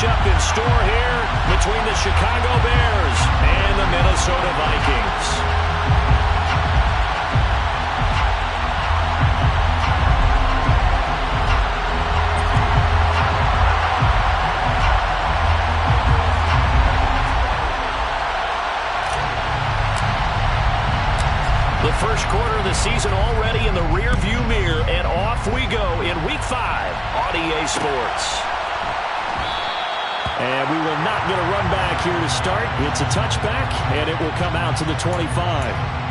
matchup in store here between the Chicago Bears and the Minnesota Vikings. The first quarter of the season already in the rear-view mirror, and off we go in Week 5 on EA Sports. And we will not get a run back here to start. It's a touchback, and it will come out to the 25.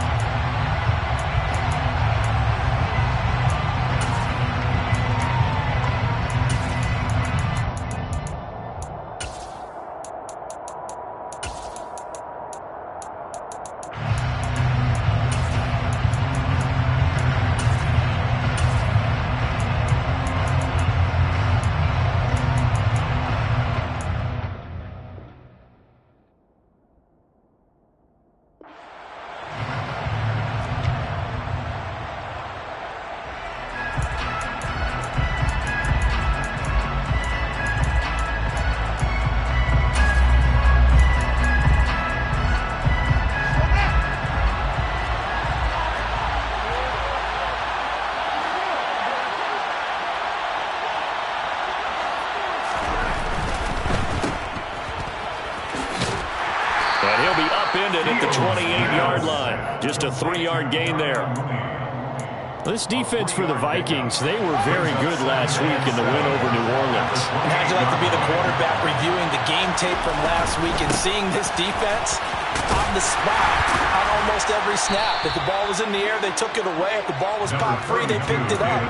And he'll be upended at the 28-yard line. Just a 3-yard gain there. This defense for the Vikings, they were very good last week in the win over New Orleans. And how'd you like to be the quarterback reviewing the game tape from last week and seeing this defense on the spot on almost every snap? If the ball was in the air, they took it away. If the ball was popped free, they picked it up.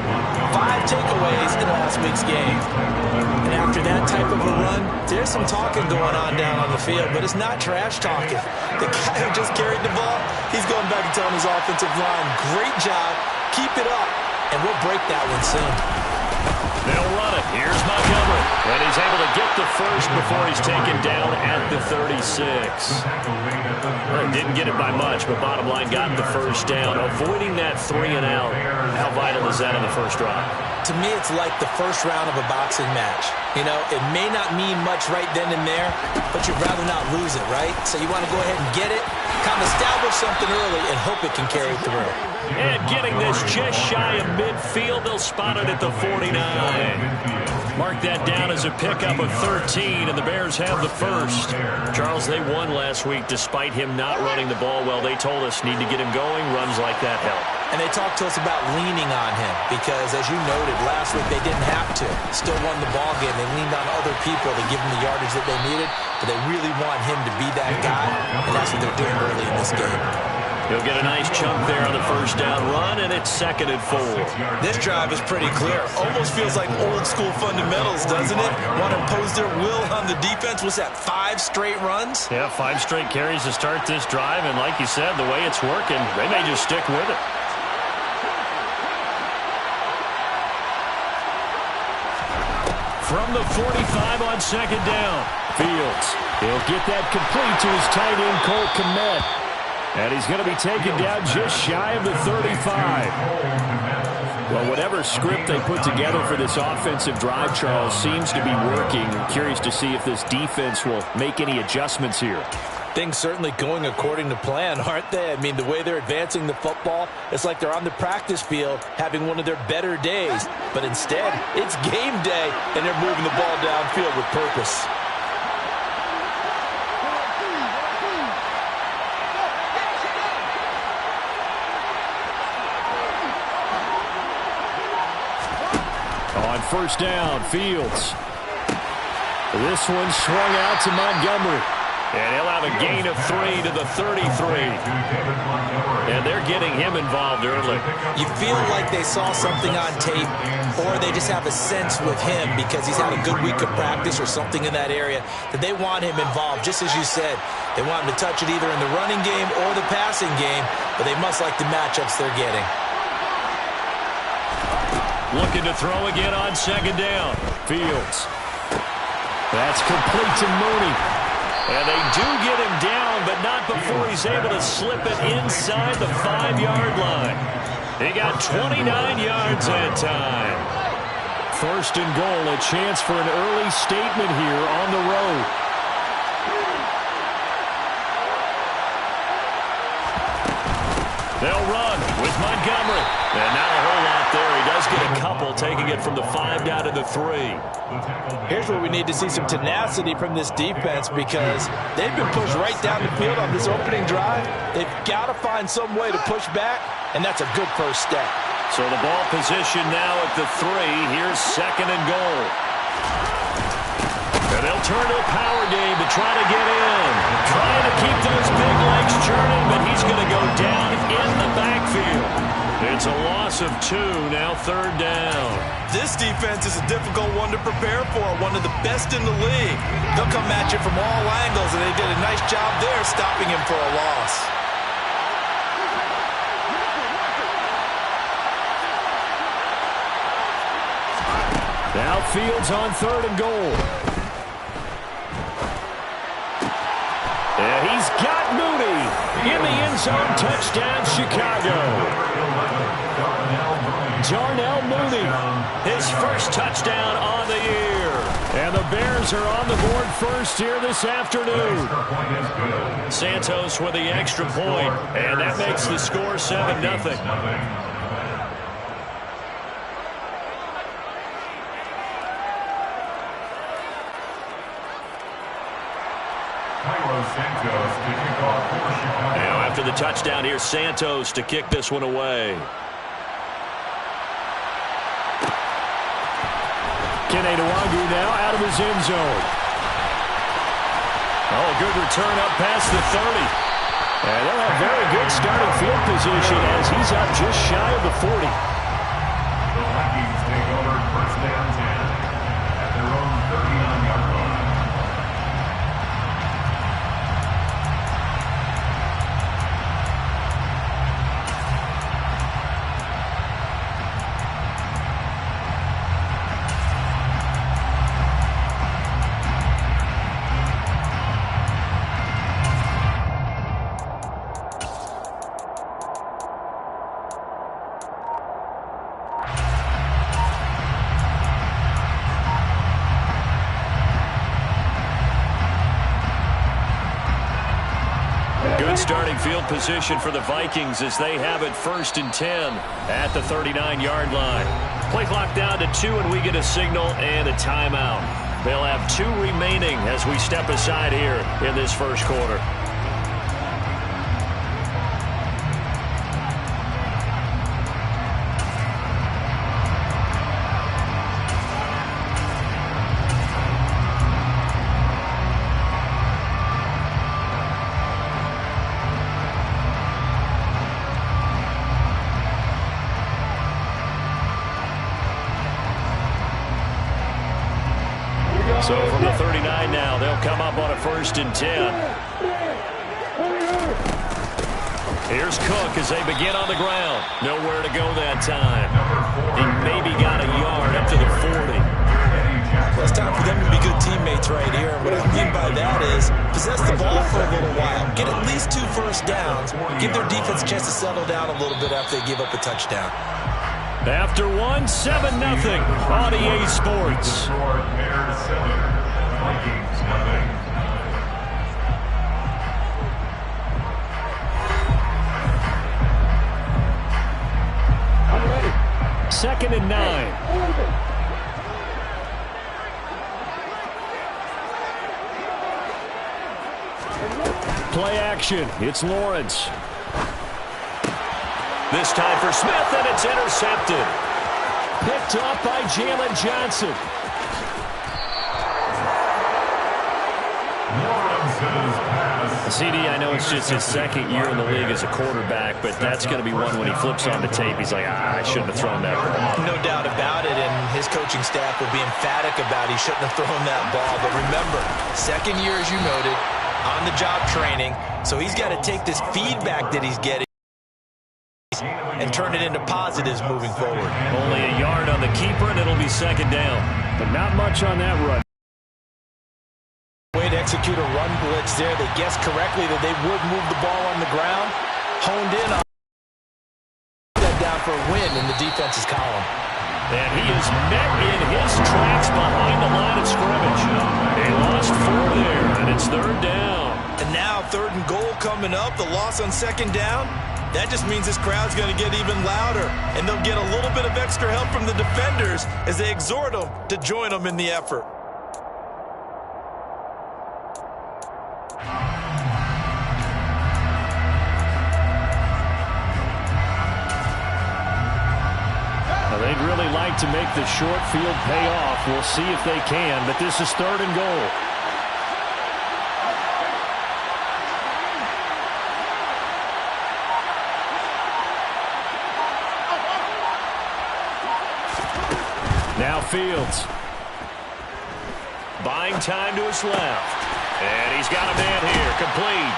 5 takeaways in last week's game. And after that type of a run, there's some talking going on down on the field, but it's not trash talking. The guy who just carried the ball, he's going back and telling his offensive line, great job, keep it up, and we'll break that one soon. They'll run it. Here's Montgomery. And he's able to get the first before he's taken down at the 36. Well, didn't get it by much, but bottom line, got the first down. Avoiding that 3-and-out. How vital is that on the first drive? To me, it's like the first round of a boxing match. You know, it may not mean much right then and there, but you'd rather not lose it, right? So you want to go ahead and get it, kind of establish something early, and hope it can carry through. And getting this just shy of midfield, they'll spot it at the 49. Mark that down as a pickup of 13, and the Bears have the first. Charles, they won last week despite him not running the ball well. They told us need to get him going. Runs like that help. And they talked to us about leaning on him because, as you noted, last week they didn't have to. Still won the ball game. They leaned on other people to give them the yardage that they needed, but they really want him to be that guy, and that's what they're doing early in this game. He'll get a nice chunk there on the first down run, and it's 2nd and 4. This drive is pretty clear. Almost feels like old-school fundamentals, doesn't it? Want to impose their will on the defense. Was that 5 straight runs? Yeah, 5 straight carries to start this drive, and like you said, the way it's working, they may just stick with it. From the 45 on 2nd down, Fields. He'll get that complete to his tight end, Cole Kmet. And he's going to be taken down just shy of the 35. Well, whatever script they put together for this offensive drive, Charles, seems to be working. I'm curious to see if this defense will make any adjustments here. Things certainly going according to plan, aren't they? I mean, the way they're advancing the football, it's like they're on the practice field having one of their better days. But instead, it's game day, and they're moving the ball downfield with purpose. On first down, Fields. This one swung out to Montgomery. And he'll have a gain of 3 to the 33. And they're getting him involved early. You feel like they saw something on tape, or they just have a sense with him because he's had a good week of practice or something in that area that they want him involved. Just as you said, they want him to touch it either in the running game or the passing game, but they must like the matchups they're getting. Looking to throw again on 2nd down. Fields. That's complete to Mooney. And they do get him down, but not before he's able to slip it inside the 5-yard line. He got 29 yards that time. first and goal. A chance for an early statement here on the road. They'll run with Montgomery. And not a whole lot there. He does get a couple, taking it from the 5 down to the 3. Here's where we need to see some tenacity from this defense, because they've been pushed right down the field on this opening drive. They've got to find some way to push back, and that's a good first step. So the ball position now at the 3. Here's second and goal. And they'll turn to a power game to try to get in. Trying to keep those big legs churning, but he's going to go down in the backfield. It's a loss of 2, now third down. This defense is a difficult one to prepare for, one of the best in the league. They'll come at you from all angles, and they did a nice job there stopping him for a loss. Now Fields on third and goal. And he's got Mooney in the end zone. Touchdown, Chicago. Darnell Mooney, his first touchdown on the year. And the Bears are on the board first here this afternoon. Santos with the extra point, and that makes the score 7-0. Now after the touchdown, here's Santos to kick this one away. Kene Nwangwu now out of his end zone. Oh, a good return up past the 30. And they'll have very good starting field position as he's up just shy of the 40. The Vikings take over first down 10 at their own 39-yard line. Starting field position for the Vikings as they have it first and 10 at the 39-yard line. Play clock down to 2, and we get a signal and a timeout. They'll have 2 remaining as we step aside here in this first quarter. So from the 39 now, they'll come up on a first and 10. Here's Cook as they begin on the ground. Nowhere to go that time. He maybe got a yard up to the 40. Well, it's time for them to be good teammates right here. What I mean by that is possess the ball for a little while. Get at least 2 first downs. Give their defense a chance to settle down a little bit after they give up a touchdown. After 1, 7-0 on EA Sports. Second and 9. Play action. It's Lawrence. This time for Smith, and it's intercepted. Picked off by Jalen Johnson. CD, I know it's just his second year in the league as a quarterback, but that's going to be one when he flips on the tape. He's like, I shouldn't have thrown that ball. No doubt about it, and his coaching staff will be emphatic about he shouldn't have thrown that ball. But remember, second year, as you noted, on-the-job training, so he's got to take this feedback that he's getting and turn it into positives moving forward. Only a yard on the keeper, and it'll be second down. But not much on that run. Way to execute a run blitz there. They guessed correctly that they would move the ball on the ground. Honed in on that down for a win in the defense's column. And he is met in his tracks behind the line of scrimmage. They lost 4 there, and it's 3rd down. And now 3rd and goal coming up. The loss on 2nd down. That just means this crowd's going to get even louder. And they'll get a little bit of extra help from the defenders as they exhort them to join them in the effort. They'd really like to make the short field pay off. We'll see if they can, but this is 3rd and goal. Now Fields. Buying time to his left. And he's got a man here, complete.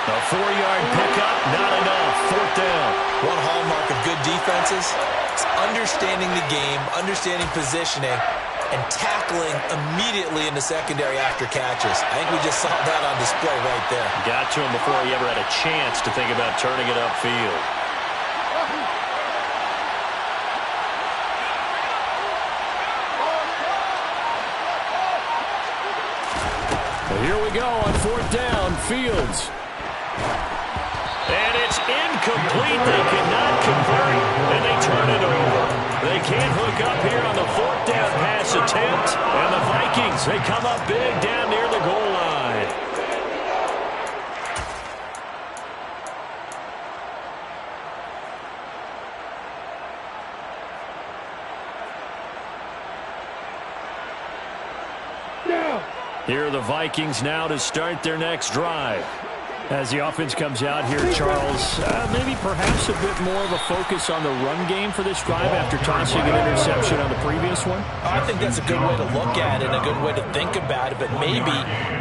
A 4-yard pickup, not enough. 4th down. One hallmark of good defenses is understanding the game, understanding positioning, and tackling immediately in the secondary after catches. I think we just saw that on display right there. Got to him before he ever had a chance to think about turning it upfield. Well, here we go on 4th down. Fields. And it's incomplete. They cannot convert, and they turn it over. They can't hook up here on the 4th down pass attempt. And the Vikings, they come up big down near the goal line. Here are the Vikings now to start their next drive. As the offense comes out here, Charles, maybe perhaps a bit more of a focus on the run game for this drive after tossing an interception on the previous one? I think that's a good way to look at it, a good way to think about it, but maybe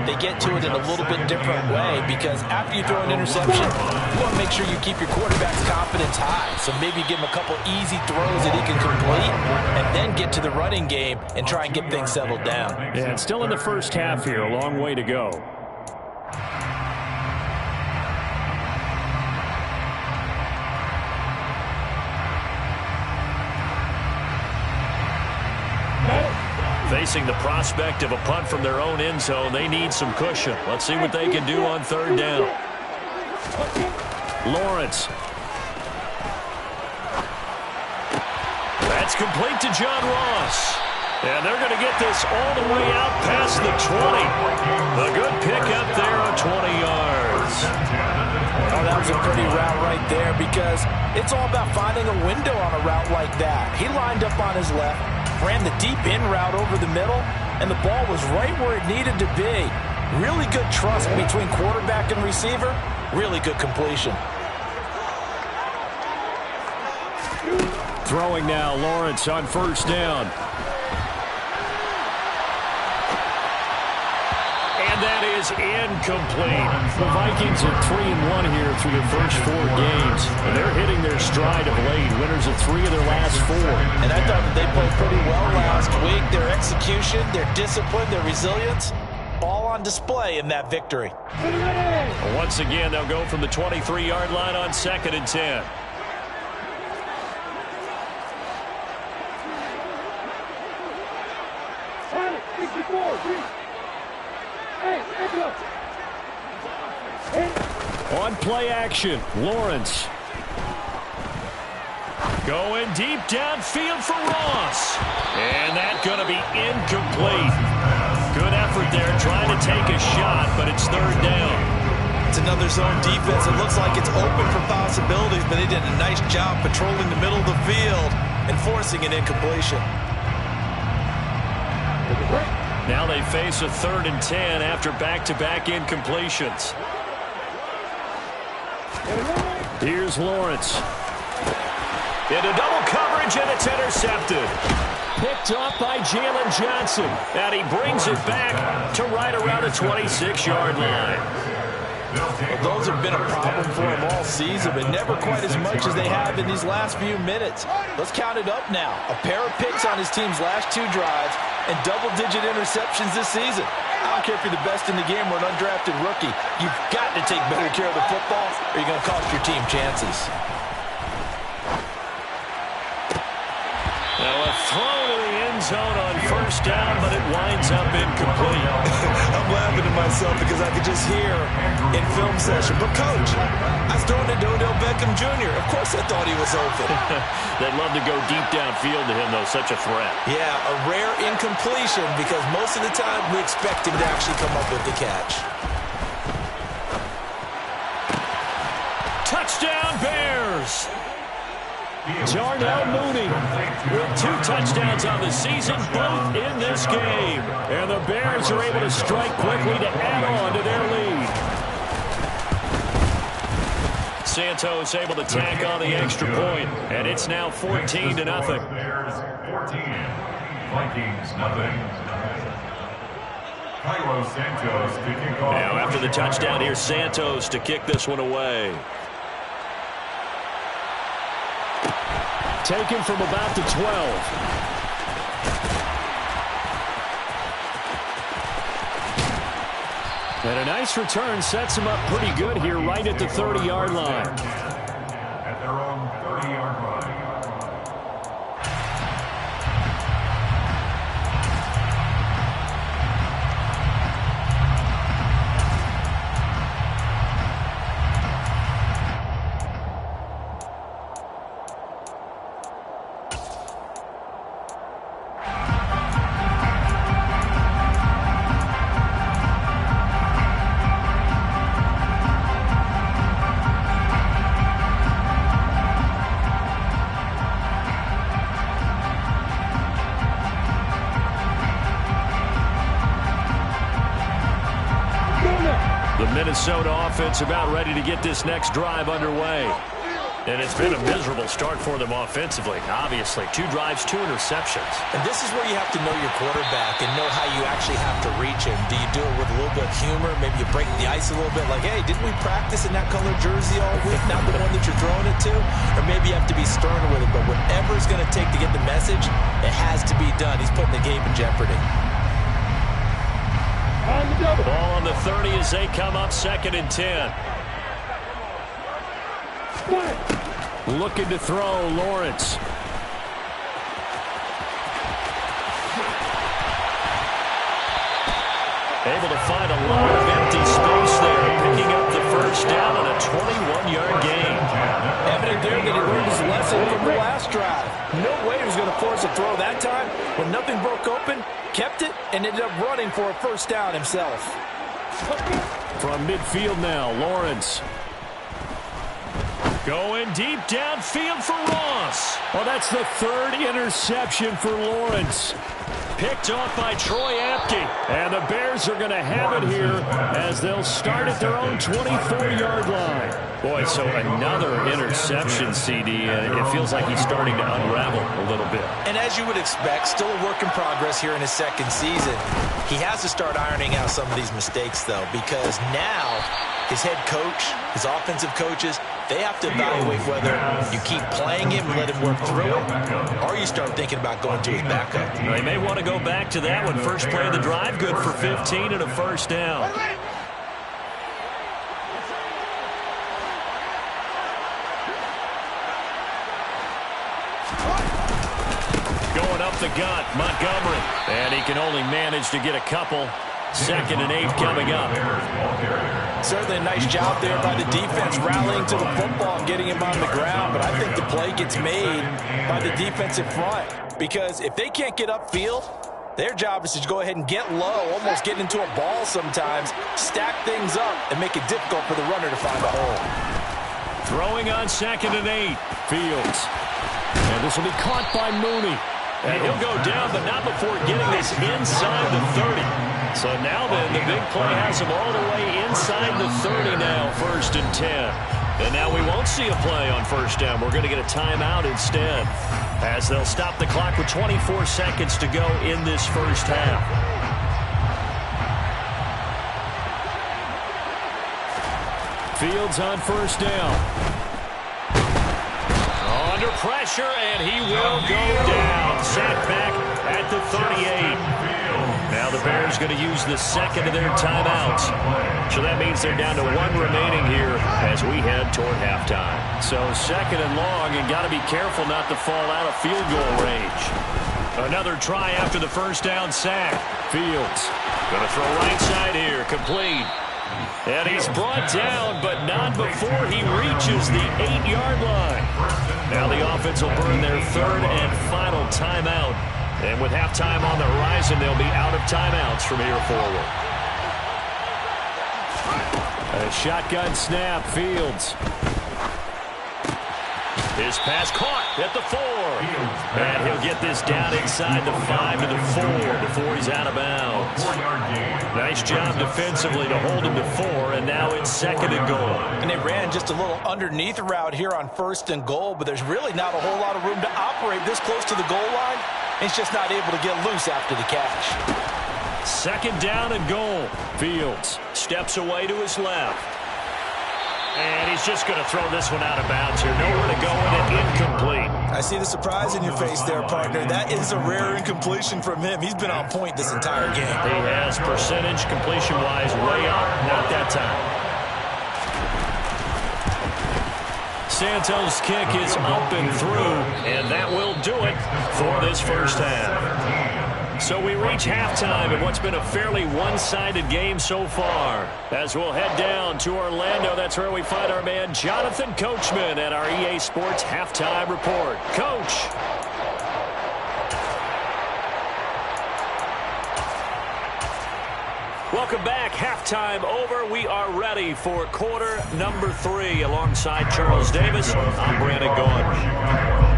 they get to it in a little bit different way because after you throw an interception, you want to make sure you keep your quarterback's confidence high. So maybe give him a couple easy throws that he can complete and then get to the running game and try and get things settled down. Yeah, it's still in the first half here, a long way to go. Facing the prospect of a punt from their own end zone, they need some cushion. Let's see what they can do on 3rd down. Lawrence. That's complete to John Ross. And they're going to get this all the way out past the 20. A good pickup there on 20 yards. Oh, that was a pretty route right there because it's all about finding a window on a route like that. He lined up on his left, ran the deep in route over the middle, and the ball was right where it needed to be. Really good trust between quarterback and receiver. Really good completion. Throwing now, Lawrence on 1st down. And that is incomplete. The Vikings are 3-1 here through their first 4 games. And they're hitting their stride of late. Winners of 3 of their last 4. And I thought that they played pretty well last week. Their execution, their discipline, their resilience, all on display in that victory. Once again, they'll go from the 23-yard line on 2nd and 10. On play action, Lawrence. Going deep downfield for Ross. And that's going to be incomplete. Good effort there trying to take a shot, but it's 3rd down. It's another zone defense. It looks like it's open for possibilities, but they did a nice job patrolling the middle of the field and forcing an incompletion. Now they face a 3rd and 10 after back-to-back incompletions. Here's Lawrence. Into double coverage, and it's intercepted. Picked off by Jalen Johnson. And he brings it back to right around the 26-yard line. Well, those have been a problem for him all season, but never quite as much as they have in these last few minutes. Let's count it up now. A pair of picks on his team's last 2 drives and double-digit interceptions this season. I don't care if you're the best in the game or an undrafted rookie. You've got to take better care of the football or you're going to cost your team chances. A throw to the end zone on first down, but it winds up incomplete. I'm laughing to myself because I could just hear in film session, but Coach, I was throwing it to Odell Beckham Jr. Of course I thought he was open. They'd love to go deep downfield to him, though. Such a threat. Yeah, a rare incompletion because most of the time we expect him to actually come up with the catch. Touchdown, Bears! Darnell Mooney with 2 touchdowns on the season, both in this game. And the Bears are able to strike quickly to add on to their lead. Santos able to tack on the extra point, and it's now 14-0. Bears 14, Vikings nothing. Carlos Santos to kick off. Now after the touchdown, here's Santos to kick this one away. Taken from about the 12. And a nice return sets him up pretty good here right at the 30-yard line. At their own 30-yard line. Minnesota offense about ready to get this next drive underway. And it's been a miserable start for them offensively. Obviously, 2 drives, 2 interceptions. And this is where you have to know your quarterback and know how you actually have to reach him. Do you do it with a little bit of humor? Maybe you break the ice a little bit like, hey, didn't we practice in that color jersey all week? Not the one that you're throwing it to? Or maybe you have to be sterner with it. But whatever it's going to take to get the message, it has to be done. He's putting the game in jeopardy. Ball on the 30 as they come up 2nd and 10. Looking to throw, Lawrence. Able to find a lot of empty space there, picking up the first down on a 21-yard gain. Evident there that he learned his lesson from the last drive. No way he was going to force a throw that time. When nothing broke open, kept it, and ended up running for a first down himself. From midfield now, Lawrence. Going deep downfield for Ross. Well, that's the 3rd interception for Lawrence. Picked off by Troy Apke. And the Bears are going to have it here as they'll start at their own 24-yard line. Boy, so another interception, CD. It feels like he's starting to unravel a little bit. And as you would expect, still a work in progress here in his 2nd season. He has to start ironing out some of these mistakes, though, because now his head coach, his offensive coaches, they have to evaluate whether you keep playing him and let him work through it, or you start thinking about going to his backup. They may want to go back to that one. First play of the drive, good for 15 and a first down. Going up the gut, Montgomery. And he can only manage to get a couple. 2nd and 8 coming up. Certainly a nice job there by the defense rallying to the football and getting him on the ground, but I think the play gets made by the defensive front because if they can't get upfield, their job is to go ahead and get low, almost get into a ball sometimes, stack things up, and make it difficult for the runner to find a hole. Throwing on 2nd and 8, Fields. And this will be caught by Mooney. And he'll go down, but not before getting this inside the 30. So now then, the big play has him all the way inside the 30 now, 1st and 10. And now we won't see a play on first down. We're going to get a timeout instead, as they'll stop the clock with 24 seconds to go in this first half. Fields on first down. Under pressure, and he will go down. Sacked back at the 38. Now the Bears going to use the second of their timeouts. So that means they're down to one remaining here as we head toward halftime. So second and long, and got to be careful not to fall out of field goal range. Another try after the first down sack. Fields going to throw right side here, complete. And he's brought down, but not before he reaches the 8-yard line. Now the offense will burn their third and final timeout. And with halftime on the horizon, they'll be out of timeouts from here forward. A shotgun snap, Fields. His pass caught at the 4. And he'll get this down inside the 5 to the 4 before he's out of bounds. Nice job defensively to hold him to 4, and now it's second and goal. And they ran just a little underneath route here on first and goal, but there's really not a whole lot of room to operate this close to the goal line. He's just not able to get loose after the catch. Second down and goal. Fields steps away to his left. And he's just going to throw this one out of bounds here. Nowhere to go with it, incomplete. I see the surprise in your face there, partner. That is a rare incompletion from him. He's been on point this entire game. He has percentage completion-wise way up. Not that time. Santos' kick is up and through, and that will do it for this first half. So we reach halftime in what's been a fairly one-sided game so far. As we'll head down to Orlando, that's where we find our man Jonathan Coachman at our EA Sports Halftime Report. Coach. Welcome back. Halftime over. We are ready for quarter number 3. Alongside Charles Davis, I'm Brandon Gaudin.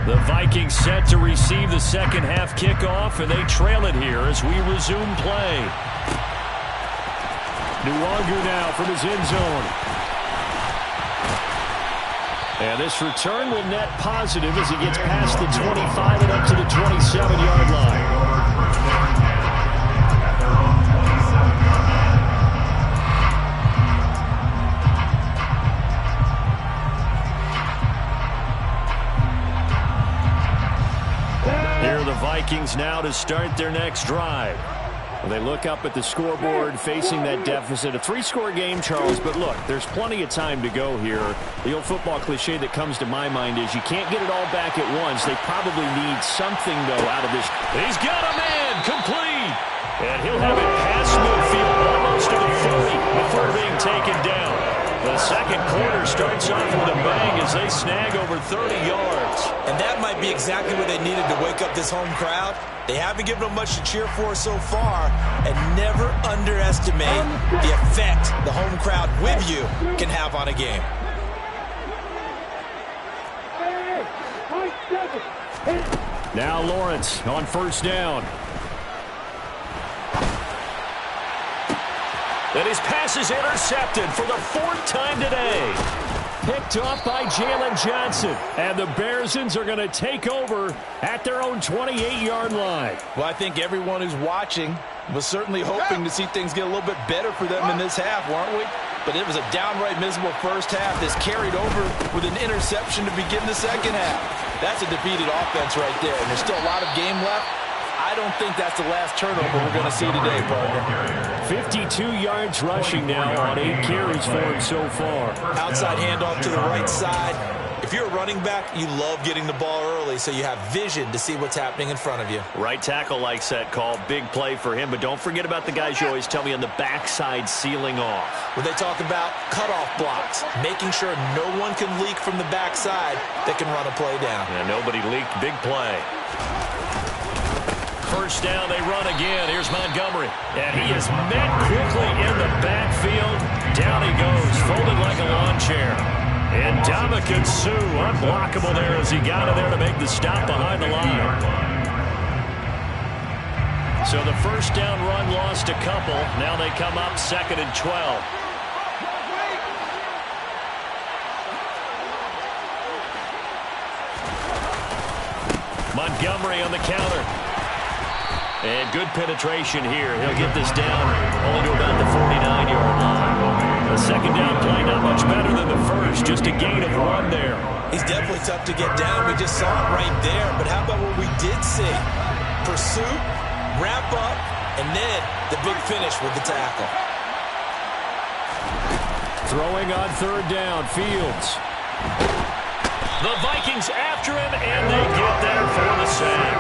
The Vikings set to receive the second half kickoff, and they trail it here as we resume play. Nwangu now from his end zone. And this return will net positive as he gets past the 25 and up to the 27-yard line. Vikings now to start their next drive. Well, they look up at the scoreboard facing that deficit. A 3-score game, Charles, but look, there's plenty of time to go here. The old football cliche that comes to my mind is you can't get it all back at once. They probably need something, though, out of this. He's got a man, complete. And he'll have it past midfield almost to the 30 before being taken down. The second quarter starts off with a bang as they snag over 30 yards. And that might be exactly what they needed to wake up this home crowd. They haven't given them much to cheer for so far, and never underestimate the effect the home crowd with you can have on a game. Now Lawrence on first down. And his pass is intercepted for the 4th time today. Picked off by Jalen Johnson. And the Bearsons are going to take over at their own 28-yard line. Well, I think everyone who's watching was certainly hoping to see things get a little bit better for them in this half, weren't we? But it was a downright miserable first half that's carried over with an interception to begin the second half. That's a defeated offense right there, and there's still a lot of game left. I don't think that's the last turnover we're going to see today, partner. 52 yards rushing now on 8 carries for him so far. Outside handoff to the right side. If you're a running back, you love getting the ball early so you have vision to see what's happening in front of you. Right tackle likes that call. Big play for him, but don't forget about the guys you always tell me on the backside sealing off. When they talk about cutoff blocks, making sure no one can leak from the backside that can run a play down. Yeah, nobody leaked. Big play. First down, they run again. Here's Montgomery. And he is met quickly in the backfield. Down he goes, folded like a lawn chair. And Ndamukong Suh, unblockable there as he got in there to make the stop behind the line. So the first down run lost a couple. Now they come up 2nd and 12. Montgomery on the counter. And good penetration here. He'll get this down only to about the 49-yard line. The second down play not much better than the first. Just a gain of 1 there. He's definitely tough to get down. We just saw it right there. But how about what we did see? Pursuit wrap up, and then the big finish with the tackle. Throwing on third down, Fields. The Vikings after him, and they get there for the sack.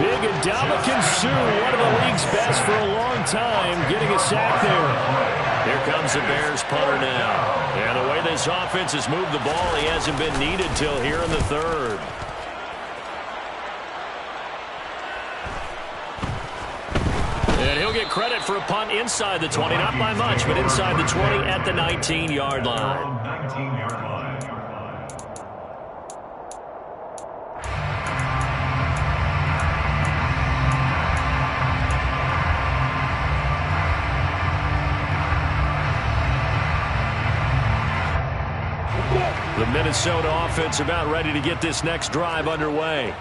Big Ndamukong Suh, one of the league's best for a long time, getting a sack there. Here comes the Bears punter now. And the way this offense has moved the ball, he hasn't been needed till here in the third. And he'll get credit for a punt inside the 20, not by much, but inside the 20 at the 19-yard line. 19-yard line. The Minnesota offense about ready to get this next drive underway.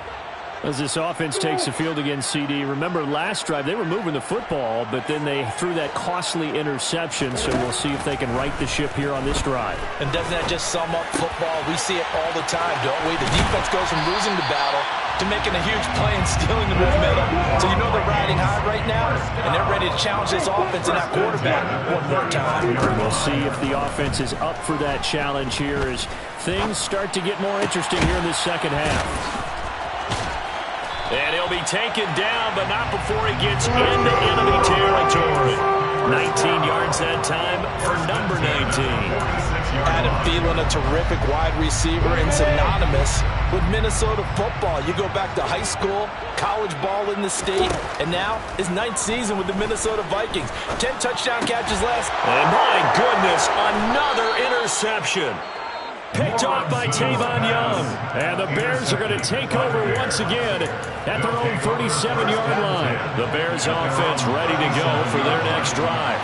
As this offense takes the field against CD, remember last drive they were moving the football, but then they threw that costly interception, so we'll see if they can right the ship here on this drive. And doesn't that just sum up football? We see it all the time, don't we? The defense goes from losing the battle to making a huge play and stealing the momentum. So you know they're riding high right now, and they're ready to challenge this offense and that quarterback one more time. We'll see if the offense is up for that challenge here as things start to get more interesting here in this second half. And he'll be taken down, but not before he gets into enemy territory. 19 yards that time for number 19. Adam Thielen, a terrific wide receiver and synonymous with Minnesota football. You go back to high school, college ball in the state, and now his 9th season with the Minnesota Vikings. 10 touchdown catches last. And my goodness, another interception. Picked off by Tavon Young. And the Bears are going to take over once again at their own 37-yard line. The Bears offense ready to go for their next drive.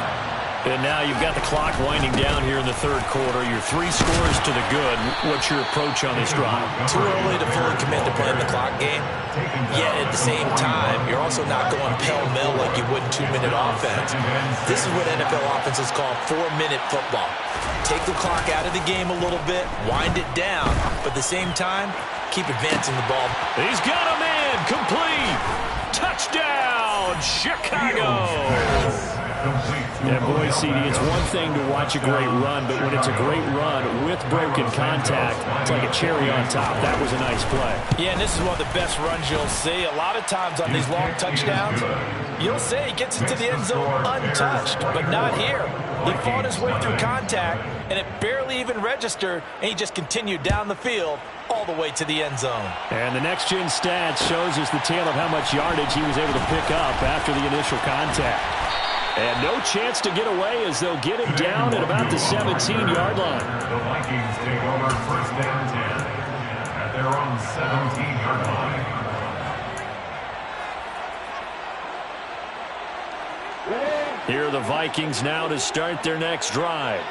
And now you've got the clock winding down here in the third quarter. You're 3 scores to the good. What's your approach on this drive? Too early to fully commit to playing the clock game. Yet at the same time, you're also not going pell-mell like you would in 2-minute offense. This is what NFL offenses call 4-minute football. Take the clock out of the game a little bit, wind it down, but at the same time, keep advancing the ball. He's got a man, complete. Touchdown, Chicago. Yeah, boy, CD, it's one thing to watch a great run, but when it's a great run with broken contact, it's like a cherry on top. That was a nice play. Yeah, and this is one of the best runs you'll see. A lot of times on these long touchdowns, you'll say he gets into the end zone untouched, but not here. He fought his way through contact, and it barely even registered, and he just continued down the field all the way to the end zone. And the next-gen stats shows us the tale of how much yardage he was able to pick up after the initial contact. And no chance to get away as they'll get him down at about the 17-yard line. The Vikings take over first down 10 at their own 17-yard line. Here are the Vikings now to start their next drive.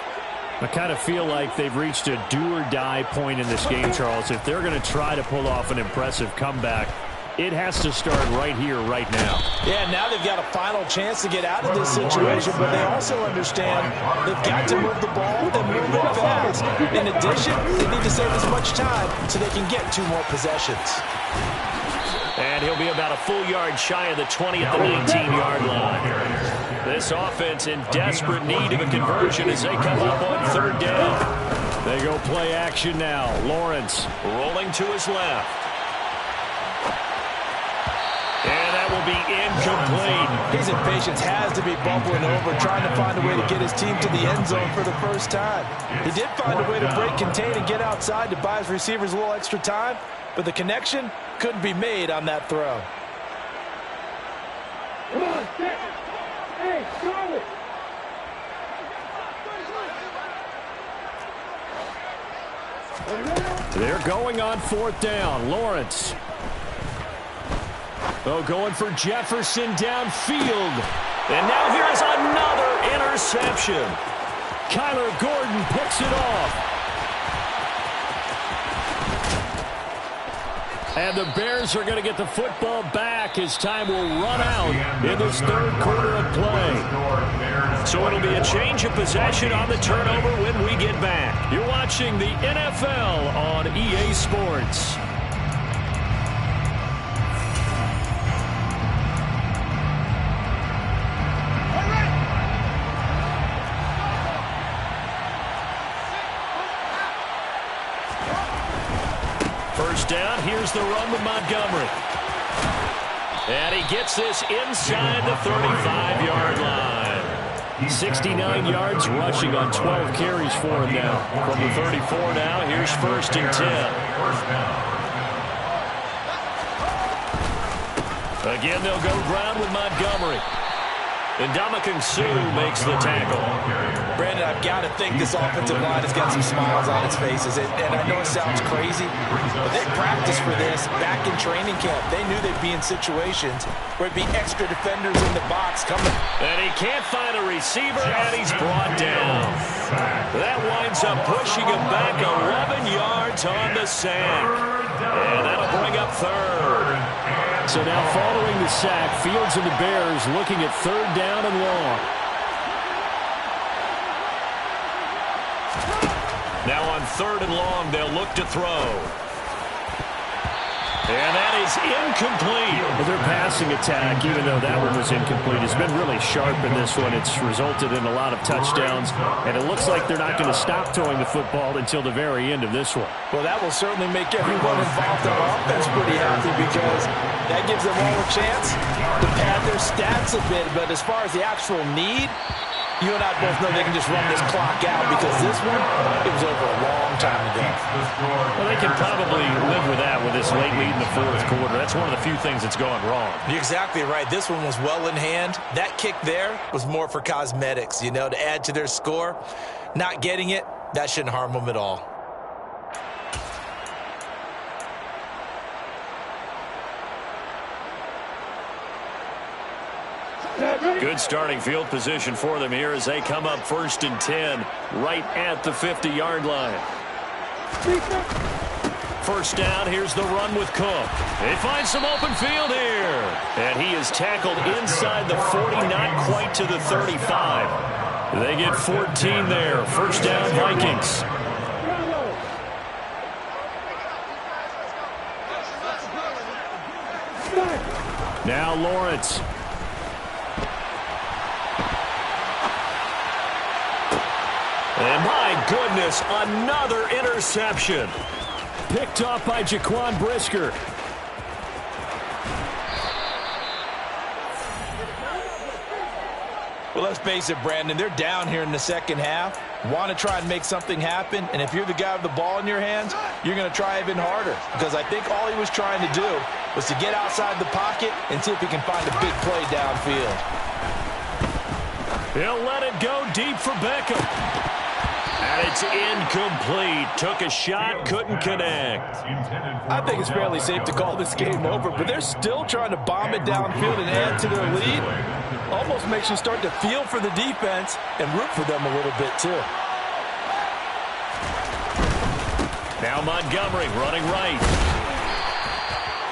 I kind of feel like they've reached a do-or-die point in this game, Charles. If they're going to try to pull off an impressive comeback, it has to start right here, right now. Yeah, now they've got a final chance to get out of this situation, but they also understand they've got to move the ball and move it fast. In addition, they need to save as much time so they can get 2 more possessions. And he'll be about a full yard shy of the 20 at the 19-yard line. This offense in desperate need of a conversion as they come up on third down. They go play action now. Lawrence rolling to his left. And that will be incomplete. His impatience has to be bubbling over, trying to find a way to get his team to the end zone for the first time. He did find a way to break, contain, and get outside to buy his receivers a little extra time, but the connection couldn't be made on that throw. Come on, set. Hey, throw it. They're going on fourth down. Lawrence. Oh, going for Jefferson downfield. And now here's another interception. Kyler Gordon picks it off. And the Bears are going to get the football back as time will run out in this third quarter of play. So it'll be a change of possession on the turnover when we get back. You're watching the NFL on EA Sports. first down. Here's the run with Montgomery. And he gets this inside the 35-yard line. 69 yards rushing on 12 carries for him now. From the 34 now, here's 1st and 10. Again, they'll go ground with Montgomery. And Ndamukong Suh makes the tackle. Brandon, I've got to think this offensive line has got some smiles on its faces. And I know it sounds crazy, but they practiced for this back in training camp. They knew they'd be in situations where it'd be extra defenders in the box coming. And he can't find a receiver, and he's brought down. That winds up pushing him back 11 yards on the sack. And that'll bring up 3rd. So now following the sack, Fields and the Bears looking at 3rd down and long. Now on 3rd and long, they'll look to throw. And that is incomplete. Their passing attack, even though that one was incomplete, has been really sharp in this one. It's resulted in a lot of touchdowns, and it looks like they're not going to stop throwing the football until the very end of this one. Well, that will certainly make everyone involved on offense pretty happy because that gives them all a chance to pad their stats a bit. But as far as the actual need, you and I both know they can just run this clock out because this one, it was over a long time ago. Well, they can probably live with that with this late lead in the 4th quarter. That's one of the few things that's gone wrong. You're exactly right. This one was well in hand. That kick there was more for cosmetics, you know, to add to their score. Not getting it, that shouldn't harm them at all. Good starting field position for them here as they come up 1st and 10 right at the 50-yard line. 1st down, here's the run with Cook. They find some open field here. And he is tackled inside the 40, not quite to the 35. They get 14 there. 1st down, Vikings. Now Lawrence. And my goodness, another interception. Picked off by Jaquan Brisker. Well, let's face it, Brandon, they're down here in the 2nd half. Want to try and make something happen, and if you're the guy with the ball in your hands, you're going to try even harder because I think all he was trying to do was to get outside the pocket and see if he can find a big play downfield. He'll let it go deep for Beckham. And it's incomplete. Took a shot, couldn't connect. I think it's fairly safe to call this game over, but they're still trying to bomb it downfield and add to their lead. Almost makes you start to feel for the defense and root for them a little bit, too. Now Montgomery running right.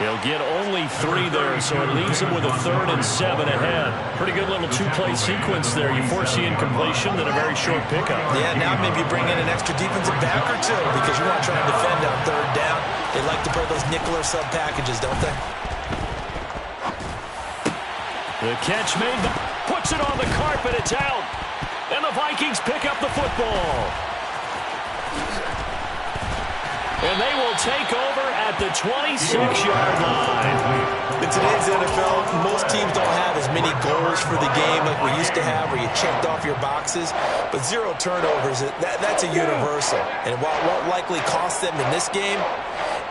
He'll get only 3 there, so it leaves him with a 3rd and 7 ahead. Pretty good little 2-play sequence there. You force the incompletion, then a very short pickup. Yeah, now maybe you bring in an extra defensive back or two because you want to try and defend on 3rd down. They like to play those nickel or sub packages, don't they? The catch made, puts it on the carpet, it's out. And the Vikings pick up the football. And they will take over at the 26-yard line. In today's NFL, most teams don't have as many goals for the game like we used to have where you checked off your boxes. But 0 turnovers, that's a universal. And while it won't likely cost them in this game,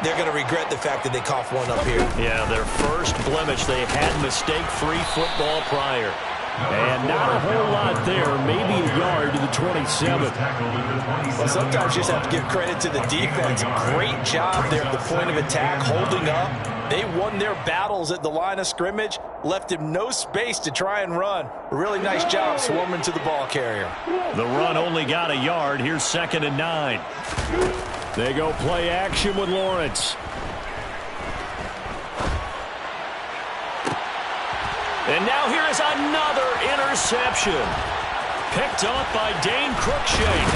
they're going to regret the fact that they coughed one up here. Yeah, their first blemish. They had mistake-free football prior. And not a whole lot there, maybe a yard to the 27. Well, sometimes you just have to give credit to the defense. Great job there at the point of attack, holding up. They won their battles at the line of scrimmage, left him no space to try and run. A really nice job swarming to the ball carrier. The run only got a yard. Here's 2nd and 9. They go play action with Lawrence. And now here is another interception. Picked off by Dane Cruikshank.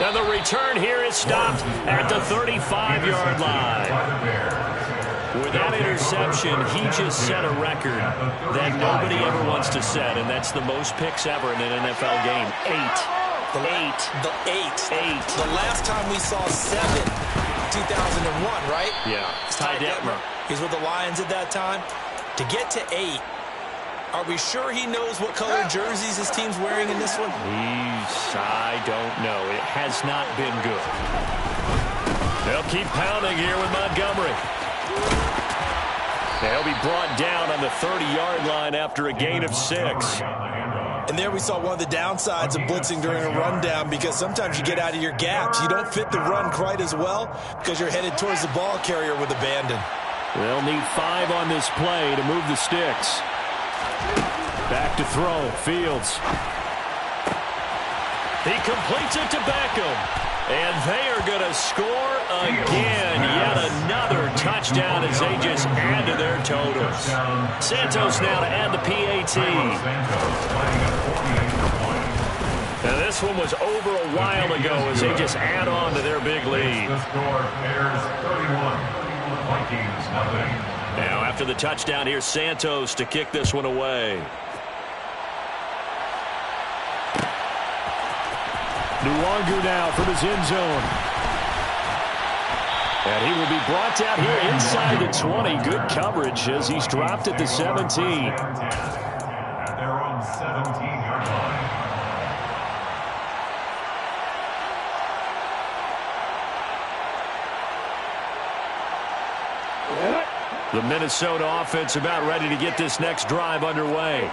And the return here is stopped at the 35-yard line. With that interception, he just set a record that nobody ever wants to set, and that's the most picks ever in an NFL game. 8. The last time we saw 7 2001, right? Yeah, Ty Detmer. He's with the Lions at that time. To get to 8, are we sure he knows what color jerseys his team's wearing in this one? I don't know. It has not been good. They'll keep pounding here with Montgomery. They'll be brought down on the 30-yard line after a gain of 6. And there we saw one of the downsides of blitzing during a rundown, because sometimes you get out of your gaps. You don't fit the run quite as well because you're headed towards the ball carrier with abandon. They'll need 5 on this play to move the sticks. Back to throw. Fields. He completes it to Beckham. And they are going to score again. Yet another touchdown as they just add to their totals. Santos now to add the PAT. Now this one was over a while ago as they just add on to their big lead. Now after the touchdown, here's Santos to kick this one away. Nwangu now from his end zone. And he will be brought down here inside the 20. Good coverage as he's dropped at the 17. At their own 17-yard line. The Minnesota offense about ready to get this next drive underway.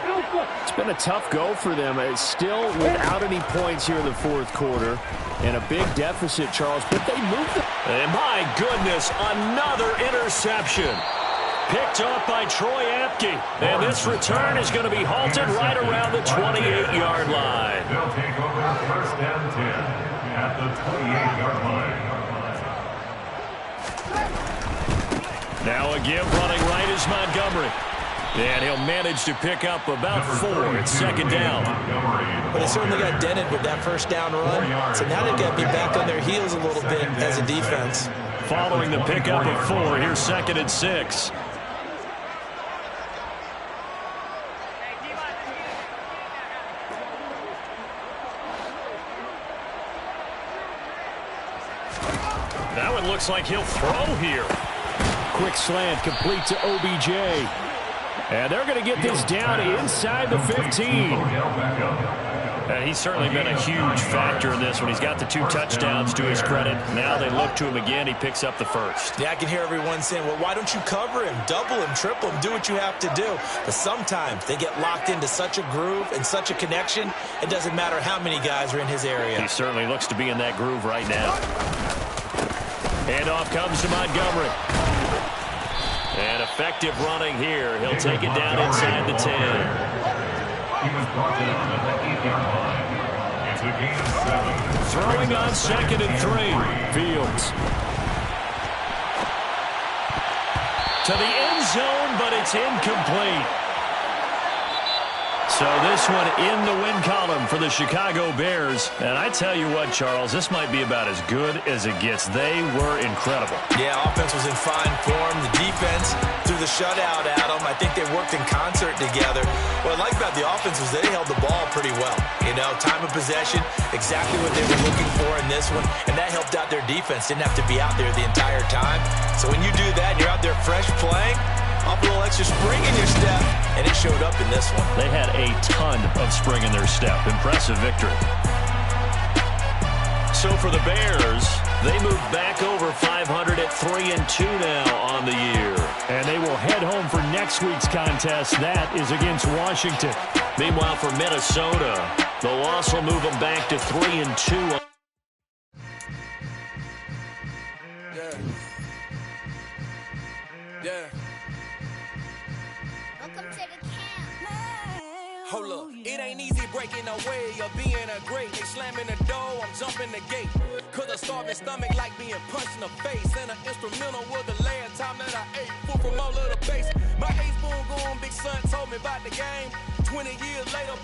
It's been a tough go for them. It's still without any points here in the fourth quarter. And a big deficit, Charles, but they moved it. And my goodness, another interception. Picked up by Troy Apke. And this return is going to be halted right around the 28-yard line. They'll take over first and 10 at the 28-yard line. Now again running right is Montgomery. And he'll manage to pick up about 4 at second down. But they certainly got dented with that first down run. So now they've got to be back on their heels a little bit as a defense. Following the pickup of 4, here's second and 6. That one looks like he'll throw here. Quick slant complete to OBJ. And they're going to get this down inside the 15. He's certainly been a huge factor in this one. He's got the 2 touchdowns to his credit. Now they look to him again. He picks up the first. Yeah, I can hear everyone saying, well, why don't you cover him, double him, triple him, do what you have to do. But sometimes they get locked into such a groove and such a connection, it doesn't matter how many guys are in his area. He certainly looks to be in that groove right now. Handoff comes to Montgomery. And effective running here. He'll take it down inside the 10. He was brought down at the 8-yard line. It's a gain of 7. Throwing on second and 3. Fields. To the end zone, but it's incomplete. So this one in the win column for the Chicago Bears. And I tell you what, Charles, this might be about as good as it gets. They were incredible. Yeah, offense was in fine form. The defense threw the shutout at them. I think they worked in concert together. What I like about the offense was they held the ball pretty well. You know, time of possession, exactly what they were looking for in this one. And that helped out their defense. Didn't have to be out there the entire time. So when you do that and you're out there fresh playing, off a little extra spring in your step, and it showed up in this one. They had a ton of spring in their step. Impressive victory. So for the Bears, they moved back over 500 at 3-2 now on the year. And they will head home for next week's contest. That is against Washington. Meanwhile, for Minnesota, the loss will move them back to 3-2. Hold up, it ain't easy breaking away or being a great. They slamming the door, I'm jumping the gate. Cause a starving stomach like being punched in the face. And an instrumental was the last time that I ate food from all of the base. My A-spoon going, big son told me about the game. 20 years later,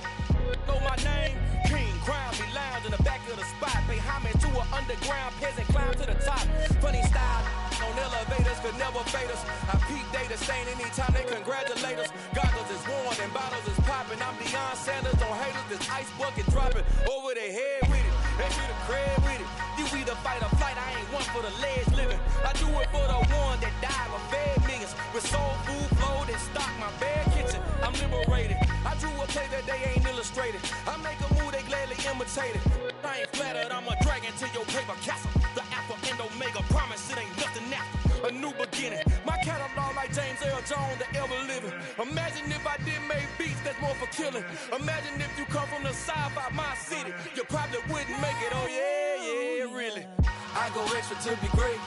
know my name. King, crown, me lounge in the back of the spot. Pay homage to an underground peasant, climb to the top. Funny style, on elevators could never fade us. I peep data stain anytime they congratulate us. Goggles is worn and bottles is popping. I'm Deion Sanders on haters, this ice bucket dropping over their head with it. They be the crib with it. You either fight or flight, I ain't one for the ledge living. I do it for the one that died or fed millions with soul food flow that stock my bare kitchen. I'm liberated. I drew a play that they ain't illustrated. I make a move they gladly imitated. I ain't flattered, I'm a dragon to your paper castle. The Alpha and Omega promise it ain't nothing after. A new beginning. My catalog like James Earl Jones, the ever living. Imagine if I did make beats that's more for killing. Imagine if you come from the sci-fi, my city. You probably wouldn't make it, oh yeah, really. I go extra to be great.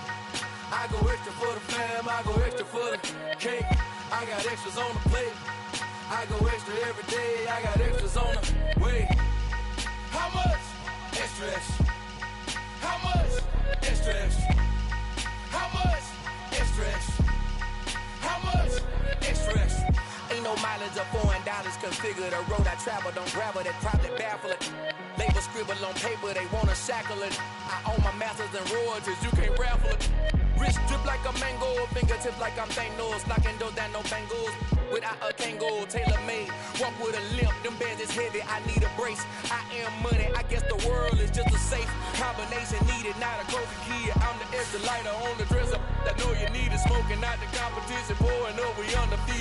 I go extra for the fam, I go extra for the cake. I got extras on the plate. I go extra every day, I got extras on the way. How much? Extra, extra. How much? Extra, extra. How much? Extra, extra. How much? Extra, extra. Ain't no mileage of $4 configure the road I travel. Don't gravel that probably baffle it. Label scribble on paper, they wanna shackle it. I own my masters and royalties, you can't raffle it. Wrist drip like a mango, fingertips like I'm Thanos. Knocking those down, no bangles. Without a Kango, tailor-made. Walk with a limp, them bands is heavy, I need a brace. I am money, I guess the world is just a safe combination needed, not a trophy kid. I'm the extra lighter on the dresser. I know you need it, smoking out the competition, pouring up, we undefeated.